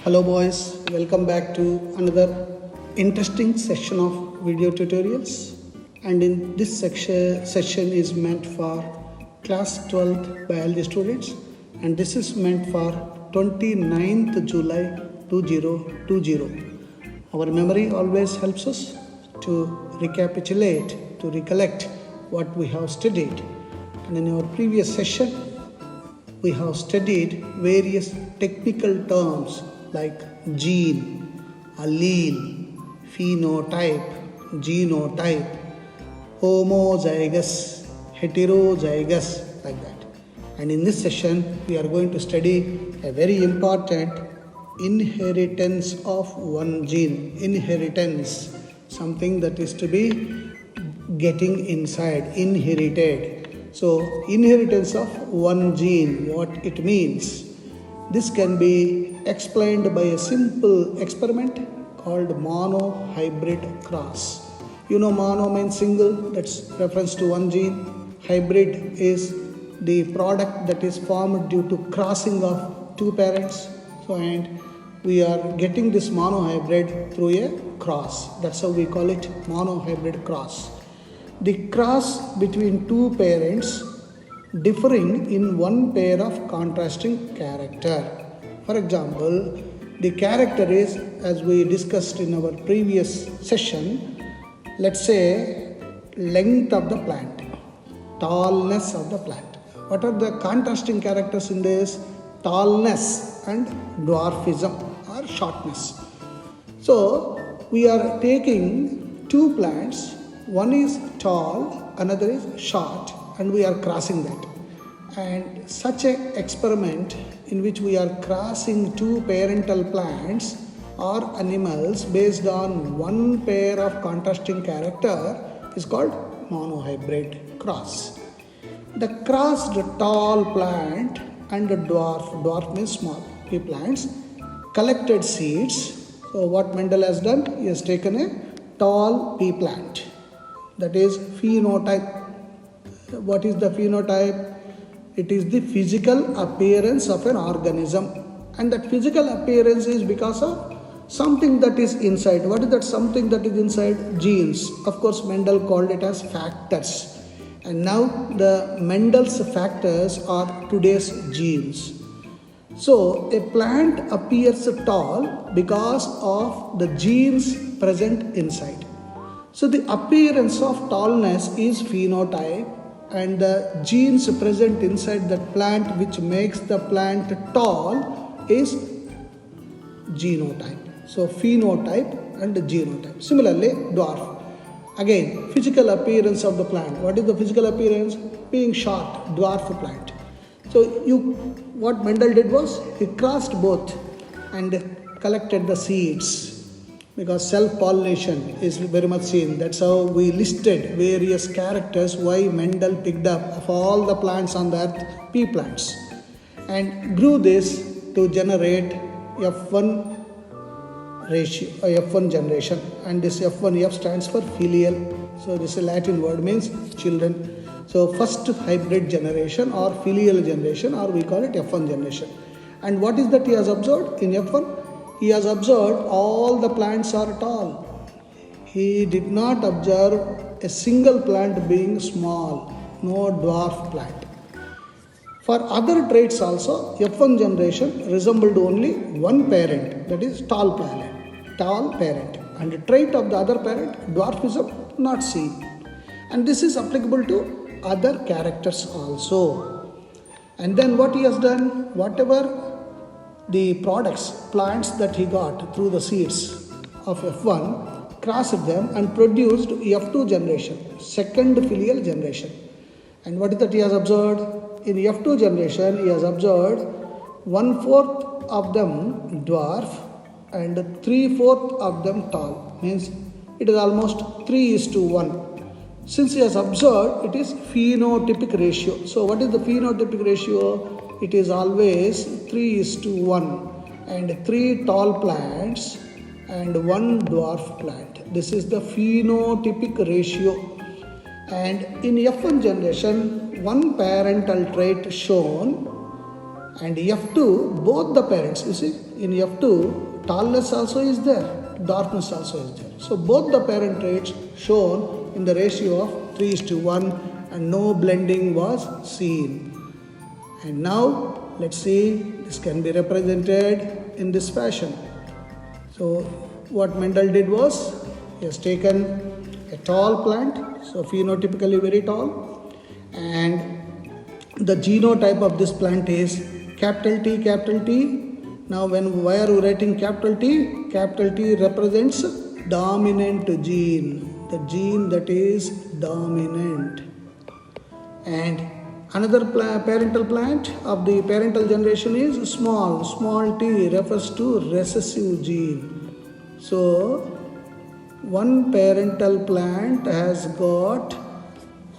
Hello boys, welcome back to another interesting session of video tutorials. And in this session is meant for class 12th biology students, and this is meant for 29th July 2020. Our memory always helps us to recapitulate, to recollect what we have studied. And in our previous session, we have studied various technical terms like gene, allele, phenotype, genotype, homozygous, heterozygous, like that. And in this session, we are going to study a very important inheritance of one gene. Inheritance, something that is to be getting inside, inherited. So, inheritance of one gene, what it means. This can be explained by a simple experiment called monohybrid cross. You know, mono means single, that's reference to one gene. Hybrid is the product that is formed due to crossing of two parents. So, and we are getting this monohybrid through a cross. That's how we call it monohybrid cross. The cross between two parents differing in one pair of contrasting character. For example, the character is, as we discussed in our previous session, let's say length of the plant, tallness of the plant. What are the contrasting characters in this? Tallness and dwarfism or shortness. So, we are taking two plants, one is tall, another is short, and we are crossing that. And such an experiment in which we are crossing two parental plants or animals based on one pair of contrasting character is called monohybrid cross. The crossed tall plant and the dwarf means small pea plants, collected seeds. So what Mendel has done, he has taken a tall pea plant, that is phenotype. What is the phenotype? It is the physical appearance of an organism, and that physical appearance is because of something that is inside. What is that something that is inside? Genes. Of course, Mendel called it as factors, and now the Mendel's factors are today's genes. So a plant appears tall because of the genes present inside. So the appearance of tallness is phenotype, and the genes present inside that plant which makes the plant tall is genotype. So phenotype and genotype. Similarly, dwarf. Again, physical appearance of the plant. What is the physical appearance? Being short, dwarf plant. So what Mendel did was he crossed both and collected the seeds, because self-pollination is very much seen. That's how we listed various characters why Mendel picked up of all the plants on the earth, pea plants, and grew this to generate F1 ratio, F1 generation. And this F1, F stands for filial. So this is a Latin word, means children. So first hybrid generation or filial generation, or we call it F1 generation. And what is that he has observed in F1? He has observed all the plants are tall. He did not observe a single plant being small, no dwarf plant. For other traits also, F1 generation resembled only one parent, that is tall parent. And the trait of the other parent, dwarfism, not seen. And this is applicable to other characters also. And then what he has done, whatever the products, plants that he got through the seeds of F1, crossed them and produced F2 generation, second filial generation. And what is that he has observed? In F2 generation, he has observed 1/4 of them dwarf and 3/4 of them tall. Means it is almost 3:1. Since he has observed, it is phenotypic ratio. So what is the phenotypic ratio? It is always 3:1, and 3 tall plants and 1 dwarf plant. This is the phenotypic ratio. And in F1 generation, one parental trait shown, and F2, both the parents, you see, in F2, tallness also is there, dwarfness also is there. So both the parent traits shown in the ratio of 3:1 and no blending was seen. And now let's see, this can be represented in this fashion. So what Mendel did was, he has taken a tall plant, so phenotypically very tall, and the genotype of this plant is capital T, capital T. Now why are we writing capital T? Capital T represents dominant gene, the gene that is dominant. And another parental plant of the parental generation is small, small t refers to recessive gene. So one parental plant has got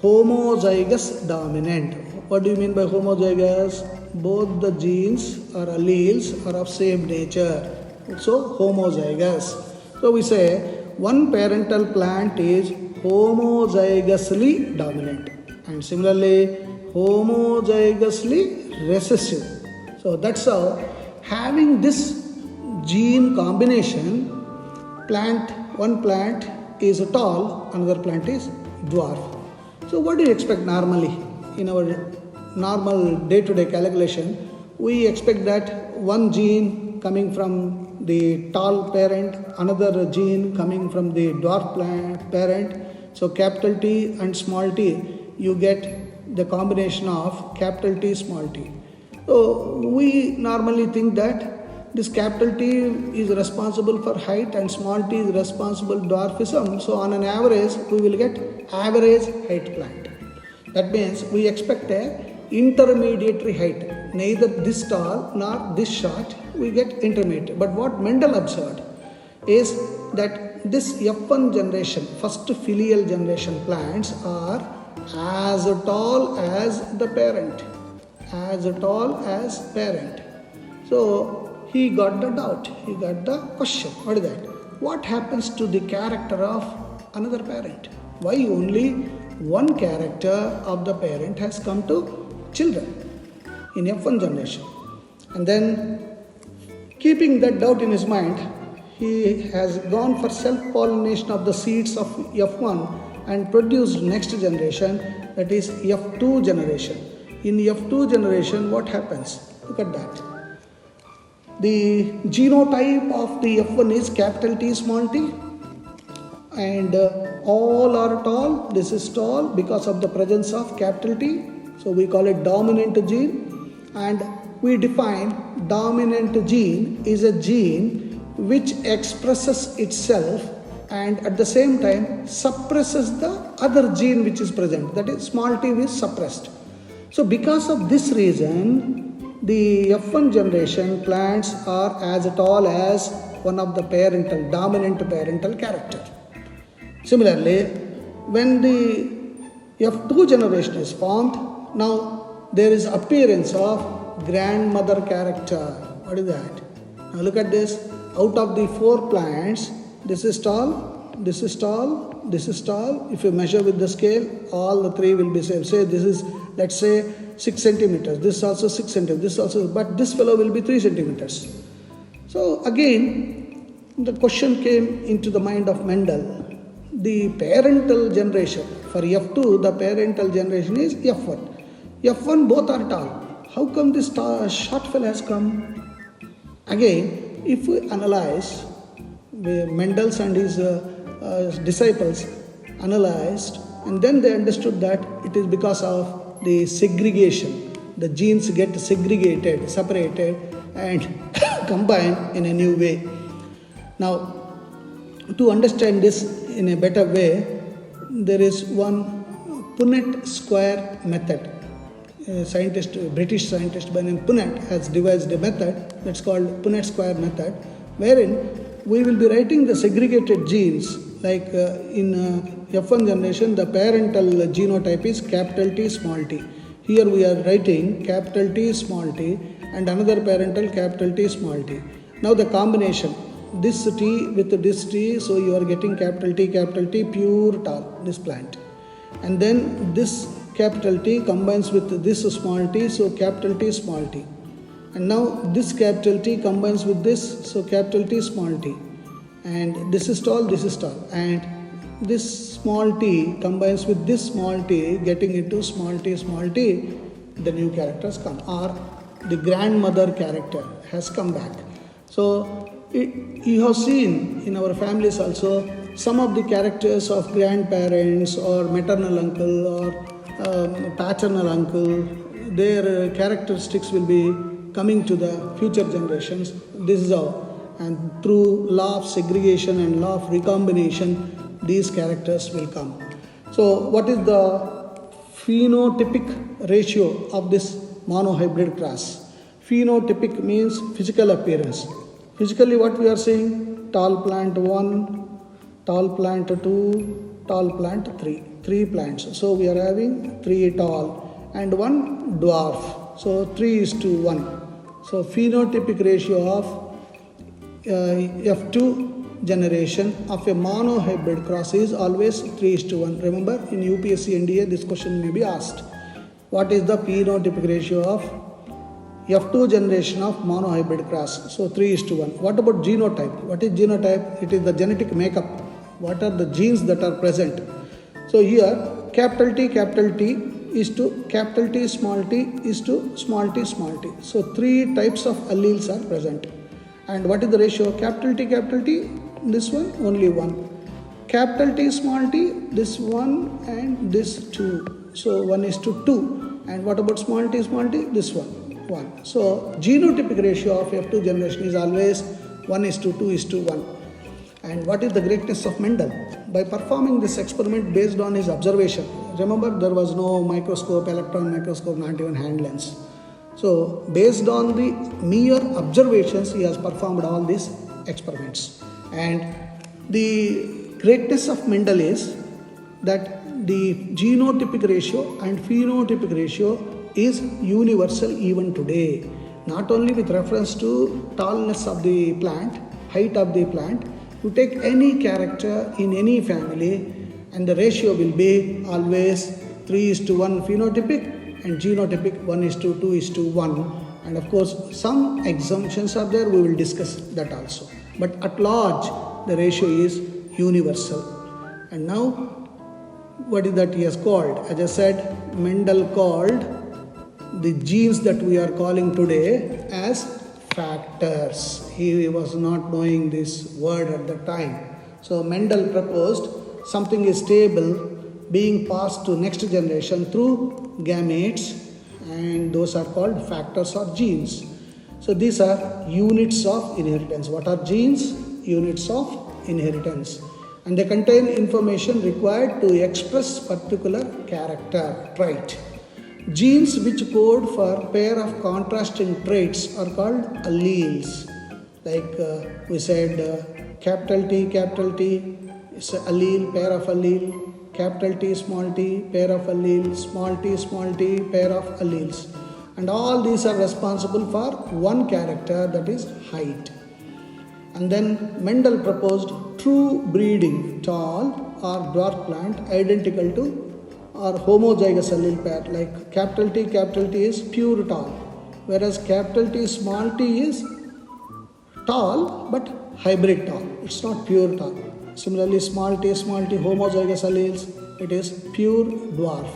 homozygous dominant. What do you mean by homozygous? Both the genes or alleles are of same nature. So homozygous. So we say one parental plant is homozygously dominant and similarly homozygously recessive. So that's how, having this gene combination, one plant is tall, another plant is dwarf. So what do you expect normally? In our normal day-to-day calculation, we expect that one gene coming from the tall parent, another gene coming from the dwarf parent. So capital T and small t, you get the combination of capital T, small t. So we normally think that this capital T is responsible for height and small t is responsible for dwarfism. So on an average, we will get average height plant. That means we expect a intermediary height, neither this tall nor this short, we get intermediate. But what Mendel observed is that this F1 generation, first filial generation plants are as tall as the parent, as tall as parent. So he got the doubt, he got the question. What is that? What happens to the character of another parent? Why only one character of the parent has come to children in F1 generation? And then, keeping that doubt in his mind, he has gone for self-pollination of the seeds of F1 and produced next generation, that is F2 generation. In F2 generation, what happens? Look at that. The genotype of the F1 is capital T, small t, and all are tall. This is tall because of the presence of capital T. So we call it dominant gene, and we define dominant gene is a gene which expresses itself and at the same time suppresses the other gene which is present, that is small t is suppressed. So because of this reason, the F1 generation plants are as tall as one of the dominant parental character. Similarly, when the F2 generation is formed, now there is appearance of grandmother character. What is that? Now look at this. Out of the 4 plants, this is tall, this is tall, this is tall. If you measure with the scale, all the 3 will be same. Say this is, let's say, 6 centimeters. This is also 6 centimeters. This also, but this fellow will be 3 centimeters. So again, the question came into the mind of Mendel. The parental generation for F2, the parental generation is F1. F1 both are tall. How come this short fellow has come? Again, if we analyze, Mendel's and his disciples analyzed, and then they understood that it is because of the segregation. The genes get segregated, separated, and combined in a new way. Now, to understand this in a better way, there is one Punnett square method. A British scientist by name Punnett has devised a method that's called Punnett square method, wherein we will be writing the segregated genes. Like in F1 generation, the parental genotype is capital T, small t. Here we are writing capital T, small t, and another parental capital T, small t. Now the combination, this T with this T, so you are getting capital T, pure tall, this plant. And then this capital T combines with this small t, so capital T, small t. And now this capital T combines with this, so capital T small t, and this is tall, and this small t combines with this small t, getting into small t, the new characters come, or the grandmother character has come back. So you have seen in our families also some of the characters of grandparents or maternal uncle or paternal uncle, their characteristics will be coming to the future generations. This is how, and through law of segregation and law of recombination, these characters will come. So what is the phenotypic ratio of this monohybrid cross? Phenotypic means physical appearance. Physically what we are seeing? Tall plant 1, tall plant 2, tall plant 3. 3 plants. So we are having 3 tall and 1 dwarf. So 3:1. So phenotypic ratio of F2 generation of a monohybrid cross is always 3:1. Remember, in UPSC NDA this question may be asked. What is the phenotypic ratio of F2 generation of monohybrid cross? So 3:1. What about genotype? What is genotype? It is the genetic makeup. What are the genes that are present? So here capital T is to capital T small t is to small t. So 3 types of alleles are present. And what is the ratio? Capital T, this one only 1. Capital T small t, this 1 and this 2. So 1:2. And what about small t, this one 1. So genotypic ratio of F2 generation is always 1:2:1. And what is the greatness of Mendel? By performing this experiment based on his observation. Remember, there was no microscope, electron microscope, not even hand lens. So based on the mere observations, he has performed all these experiments. And the greatness of Mendel is that the genotypic ratio and phenotypic ratio is universal even today. Not only with reference to tallness of the plant, height of the plant, you take any character in any family and the ratio will be always 3:1 phenotypic and genotypic 1:2:1. And of course some exemptions are there, we will discuss that also. But at large the ratio is universal. And now what is that he has called? As I said, Mendel called the genes that we are calling today as factors. He was not knowing this word at the time. So Mendel proposed something is stable being passed to next generation through gametes, and those are called factors or genes. So these are units of inheritance. What are genes? Units of inheritance. And they contain information required to express particular character trait. Genes which code for pair of contrasting traits are called alleles. Like we said, capital T is an allele, pair of allele. Capital T, pair of alleles. Small t, pair of alleles. And all these are responsible for one character, that is height. And then Mendel proposed true breeding, tall or dwarf plant identical to or homozygous allele pair, like capital T is pure tall, whereas capital T small t is tall but hybrid tall. It's not pure tall. Similarly, small t homozygous alleles, it is pure dwarf.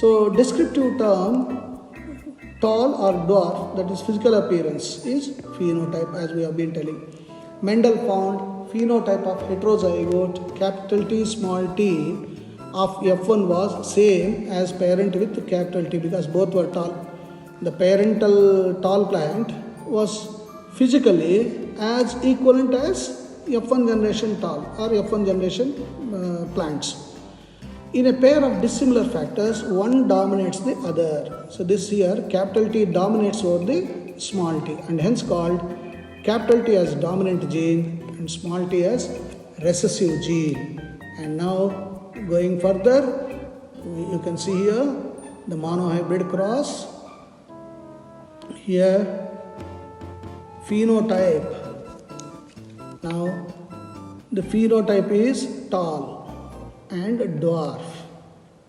So descriptive term tall or dwarf, that is physical appearance, is phenotype, as we have been telling. Mendel found phenotype of heterozygote capital T small t of F1 was same as parent with capital T because both were tall. The parental tall plant was physically as equivalent as F1 generation tall or F1 generation plants. In a pair of dissimilar factors, one dominates the other. So this here, capital T dominates over the small t and hence called capital T as dominant gene and small t as recessive gene. And now going further, you can see here the monohybrid cross. Here phenotype. Now the phenotype is tall and dwarf.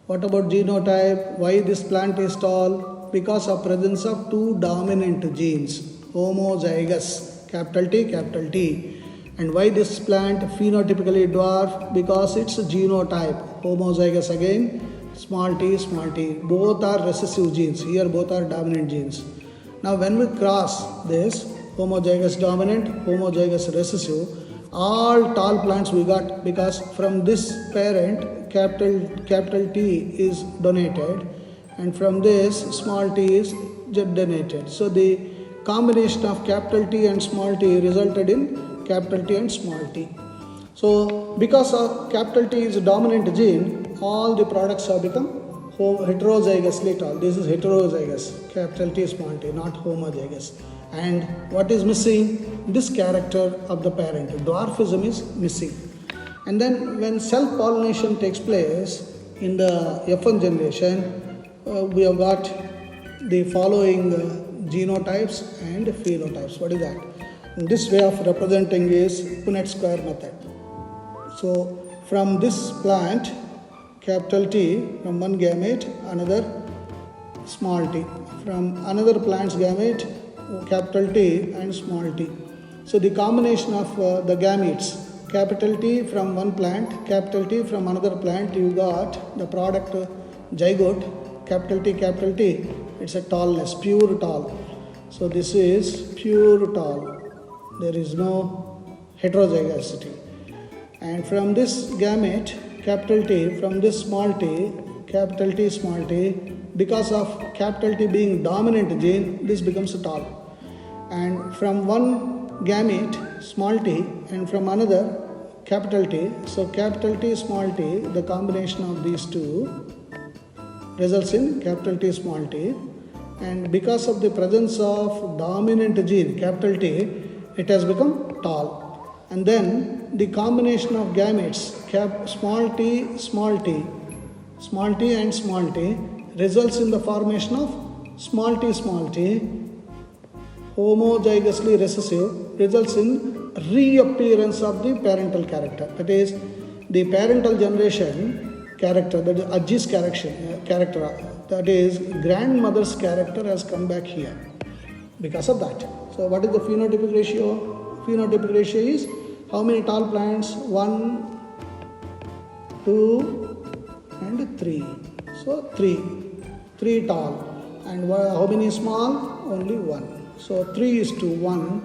What about genotype? Why this plant is tall? because of presence of two dominant genes, homozygous, capital T, capital T. And why this plant phenotypically dwarf? Because its genotype, homozygous again, small t, small t. Both are recessive genes. Here both are dominant genes. Now when we cross this, homozygous dominant, homozygous recessive, all tall plants we got, because from this parent capital T is donated, and from this small t is donated. So the combination of capital T and small t resulted in capital T and small t. So because of capital T is a dominant gene, all the products have become heterozygously tall. This is heterozygous, capital T, small t, not homozygous. And what is missing? This character of the parent. Dwarfism is missing. And then when self-pollination takes place in the F1 generation, we have got the following genotypes and phenotypes. What is that? And this way of representing is Punnett square method. So from this plant, capital T, from one gamete, another small t. From another plant's gamete, capital T and small t. So the combination of the gametes, capital T from one plant, capital T from another plant, you got the product zygote, capital T, it's a tallness, pure tall. So this is pure tall. There is no heterozygosity. And from this gamete, capital T, from this small t, capital T, small t, because of capital T being dominant gene, this becomes tall. And from one gamete, small t, and from another, capital T, so capital T, small t, the combination of these two results in capital T, small t. And because of the presence of dominant gene, capital T, it has become tall. And then the combination of gametes, small t, small t, small t and small t, results in the formation of small t, homozygously recessive, results in reappearance of the parental character. That is, the parental generation character, that is Ajji's character, that is grandmother's character has come back here because of that. So what is the phenotypic ratio? Phenotypic ratio is how many tall plants? 1, 2 and 3. So 3 tall. And how many small? Only 1. So 3:1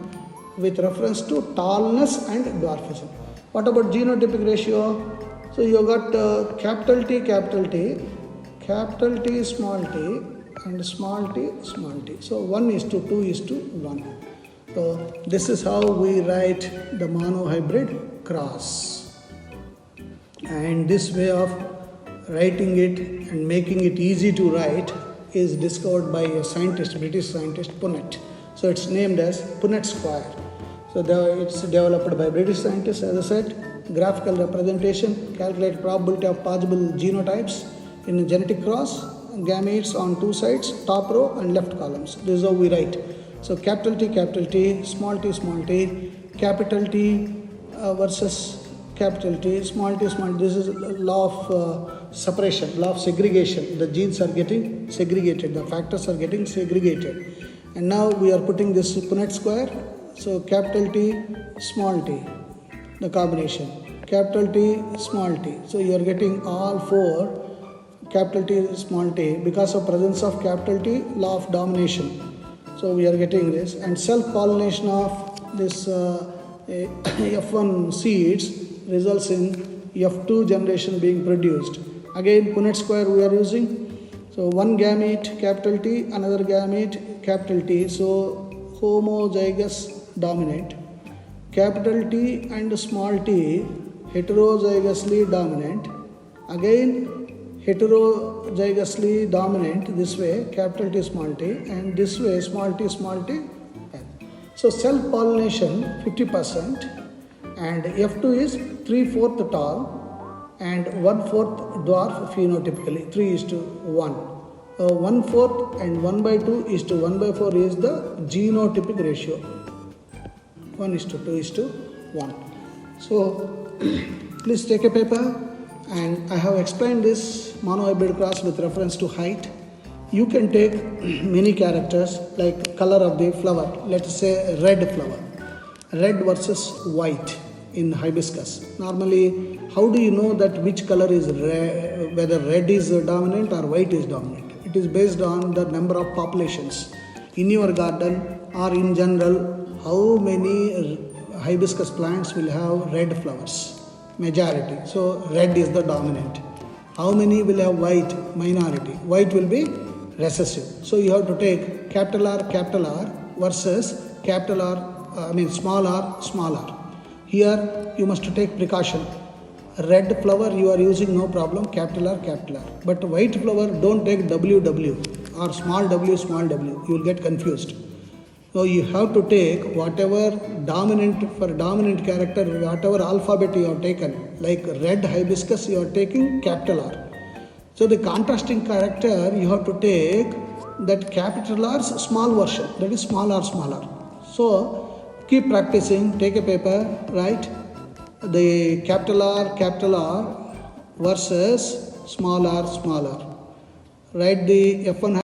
with reference to tallness and dwarfism. What about genotypic ratio? So you got capital T, small t, and small t, small t. So 1:2:1. So this is how we write the monohybrid cross. And this way of writing it and making it easy to write is discovered by a scientist, British scientist, Punnett. So it's named as Punnett square. So it's developed by British scientists, as I said. Graphical representation, calculate probability of possible genotypes in a genetic cross, gametes on two sides, top row and left columns. This is how we write. So capital T, small t, capital T versus capital T, small t. This is law of separation, law of segregation. The genes are getting segregated, the factors are getting segregated. And now we are putting this Punnett square. So capital T, small t, the combination. Capital T, small t. So you are getting all four capital T, small t because of presence of capital T, law of domination. So we are getting this. And self-pollination of this F1 seeds results in F2 generation being produced. Again, Punnett square we are using. So one gamete, capital T, another gamete, capital T. So homozygous dominant. Capital T and small t, heterozygously dominant. Again, heterozygously dominant this way, capital T, small t, and this way, small t. So self-pollination 50%, and F2 is 3/4 tall and 1/4 dwarf phenotypically, 3:1. 1/4 and 1/2 is to 1/4 is the genotypic ratio. 1:2:1. So please take a paper, and I have explained this monohybrid cross with reference to height, You can take many characters like color of the flower. Let's say red flower, red versus white in hibiscus. Normally, how do you know that which color is red, whether red is dominant or white is dominant? It is based on the number of populations in your garden or in general. How many hibiscus plants will have red flowers? Majority. So red is the dominant. How many will have white? Minority. White will be recessive. So you have to take capital R versus capital R, small r, small r. Here you must take precaution. Red flower you are using no problem, capital R. But white flower don't take WW or small w, you will get confused. So you have to take whatever dominant character, whatever alphabet you have taken, like red hibiscus you are taking capital R. So the contrasting character you have to take that capital R's small version, that is small r. So keep practicing, take a paper, write the capital R versus small r. Write the F1